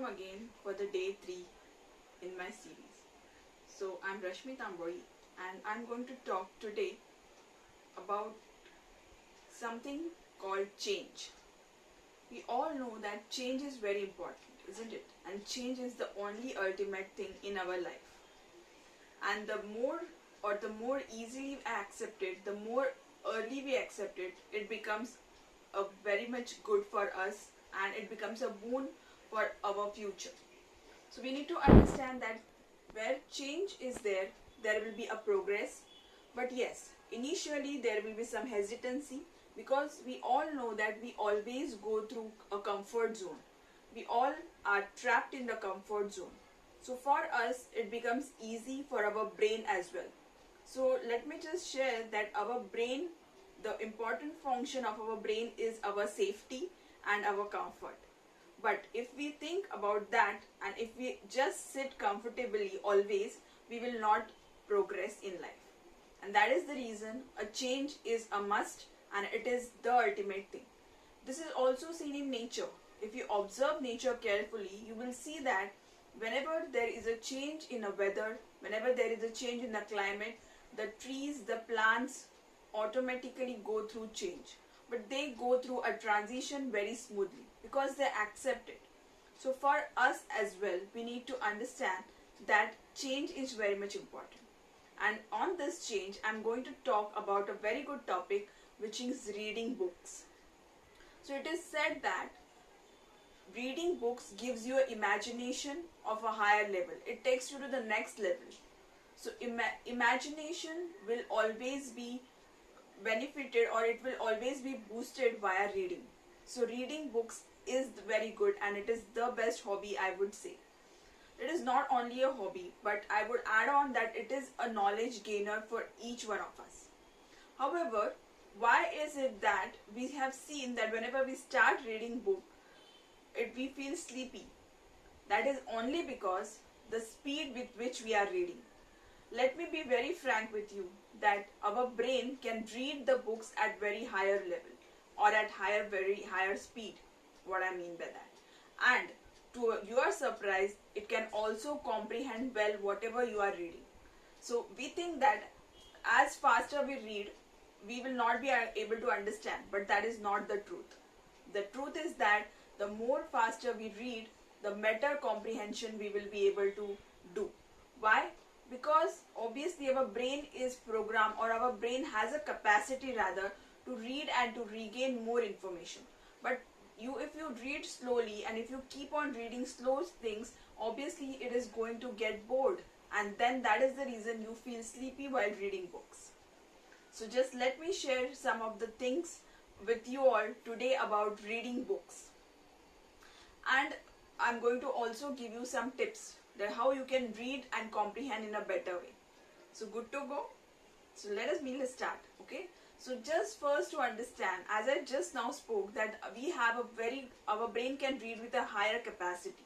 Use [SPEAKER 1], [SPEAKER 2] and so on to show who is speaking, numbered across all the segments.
[SPEAKER 1] welcome again for the day 3 in my series. So I'm Rashmi Tambori and I'm going to talk today about something called change. We all know that change is very important, isn't it? And change is the only ultimate thing in our life. And the more easily we accept it, the more early we accept it, it becomes a very much good for us and it becomes a boon for our future. So we need to understand that where change is there, there will be a progress. But yes, initially there will be some hesitancy because we all know that we always go through a comfort zone. We all are trapped in the comfort zone. So for us, it becomes easy for our brain as well. So let me just share that our brain, the important function of our brain is our safety and our comfort. But if we think about that and if we just sit comfortably always, we will not progress in life. And that is the reason a change is a must and it is the ultimate thing. This is also seen in nature. If you observe nature carefully, you will see that whenever there is a change in a weather, whenever there is a change in the climate, the trees, the plants automatically go through change. But they go through a transition very smoothly because they accept it. So for us as well, we need to understand that change is very much important. And on this change, I'm going to talk about a very good topic, which is reading books. So it is said that reading books gives you an imagination of a higher level. It takes you to the next level. So imagination will always be benefited or it will always be boosted via reading. So reading books is very good and it is the best hobby, I would say. It is not only a hobby, but I would add on that it is a knowledge gainer for each one of us. However, why is it that we have seen that whenever we start reading book, we feel sleepy? That is only because the speed with which we are reading. Let me be very frank with you that our brain can read the books at very higher level or at very higher speed. What I mean by that. And to your surprise, it can also comprehend well whatever you are reading. So we think that as faster we read, we will not be able to understand, but that is not the truth. The truth is that the more faster we read, the better comprehension we will be able to do. Why? Because obviously our brain is programmed, or our brain has a capacity rather to read and to regain more information. But if you read slowly and if you keep on reading slow things, obviously it is going to get bored, and then that is the reason you feel sleepy while reading books. So just let me share some of the things with you all today about reading books. And I'm going to also give you some tips that how you can read and comprehend in a better way. So good to go? So let us start, okay? So just first to understand, as I just now spoke, that we have our brain can read with a higher capacity.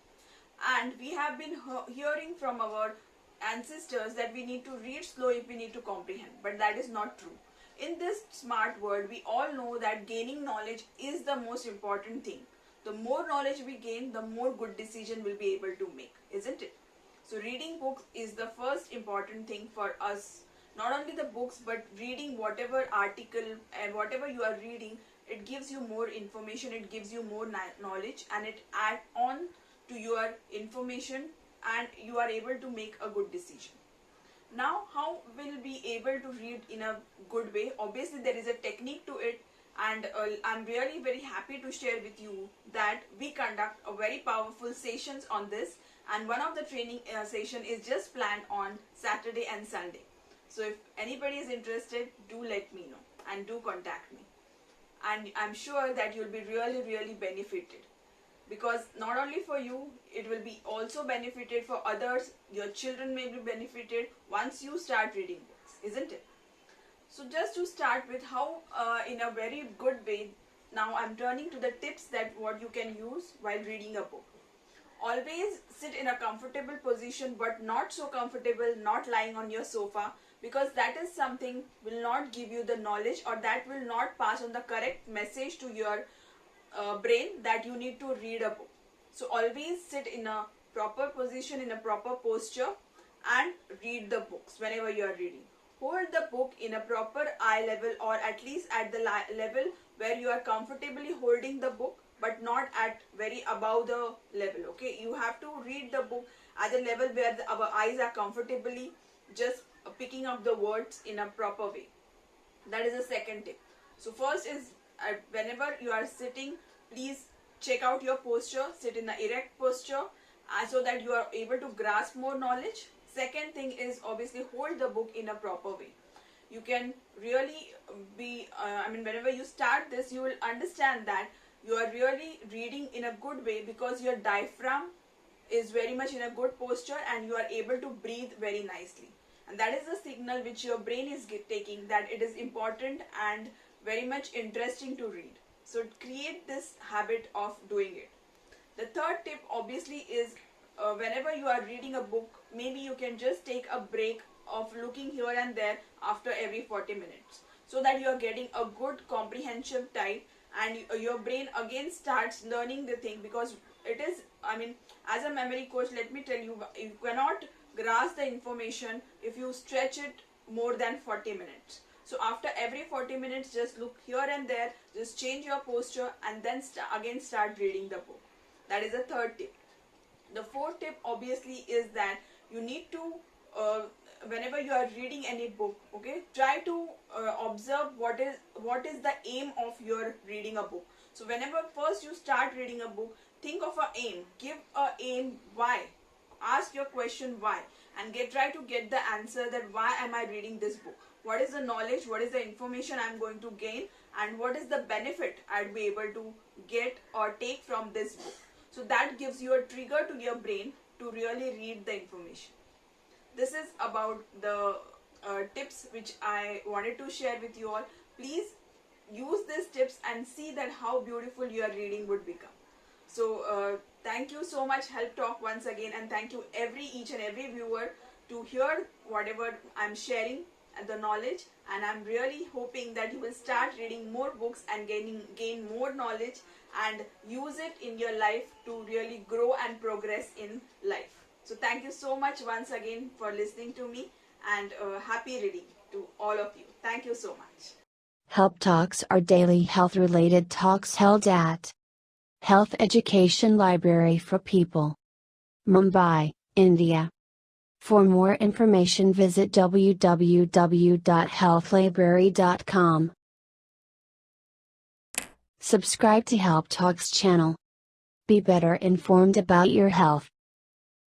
[SPEAKER 1] And we have been hearing from our ancestors that we need to read slow if we need to comprehend. But that is not true. In this smart world, we all know that gaining knowledge is the most important thing. The more knowledge we gain, the more good decision we'll be able to make, isn't it? So reading books is the first important thing for us. Not only the books, but reading whatever article and whatever you are reading, it gives you more information, it gives you more knowledge, and it adds on to your information and you are able to make a good decision. Now, how will be able to read in a good way? Obviously, there is a technique to it, and I'm really very happy to share with you that we conduct a very powerful sessions on this, and one of the training session is just planned on Saturday and Sunday. So if anybody is interested, do let me know and do contact me. And I'm sure that you'll be really benefited, because not only for you, it will be also benefited for others. Your children may be benefited once you start reading books, isn't it? So just to start with how in a very good way, now I'm turning to the tips that what you can use while reading a book. Always sit in a comfortable position, but not so comfortable, not lying on your sofa, because that is something will not give you the knowledge, or that will not pass on the correct message to your brain that you need to read a book. So always sit in a proper position, in a proper posture, and read the books whenever you are reading. Hold the book in a proper eye level, or at least at the level where you are comfortably holding the book, but not at very above the level. Okay, you have to read the book at a level where our eyes are comfortably just picking up the words in a proper way. That is the second tip. So first is, whenever you are sitting, please check out your posture. Sit in the erect posture so that you are able to grasp more knowledge. Second thing is, obviously, hold the book in a proper way. You can really be, whenever you start this, you will understand that you are really reading in a good way, because your diaphragm is very much in a good posture and you are able to breathe very nicely. And that is the signal which your brain is taking, that it is important and very much interesting to read. So create this habit of doing it. The third tip obviously is, whenever you are reading a book, maybe you can just take a break of looking here and there after every 40 minutes, so that you are getting a good comprehension time, and your brain again starts learning the thing. Because it is, as a memory coach, let me tell you, you cannot grasp the information if you stretch it more than 40 minutes. So after every 40 minutes, just look here and there, just change your posture, and then again start reading the book. That is the third tip. The fourth tip obviously is that you need to, whenever you are reading any book, okay, try to observe what is the aim of your reading a book. So whenever first you start reading a book, think of a aim. Give a aim. Why? Ask your question why, and try to get the answer, that why am I reading this book? What is the knowledge? What is the information I am going to gain? And what is the benefit I'll be able to get or take from this book? So that gives you a trigger to your brain to really read the information. This is about the tips which I wanted to share with you all. Please use these tips and see that how beautiful your reading would become. So thank you so much, Help Talk, once again, and thank you each and every viewer to hear whatever I'm sharing and the knowledge. And I'm really hoping that you will start reading more books and gain more knowledge and use it in your life to really grow and progress in life. So thank you so much once again for listening to me, and happy reading to all of you. Thank you so much.
[SPEAKER 2] Help Talks are daily health-related talks held at Health Education Library for People, Mumbai, India. For more information, visit www.healthlibrary.com. Subscribe to Help Talks channel. Be better informed about your health.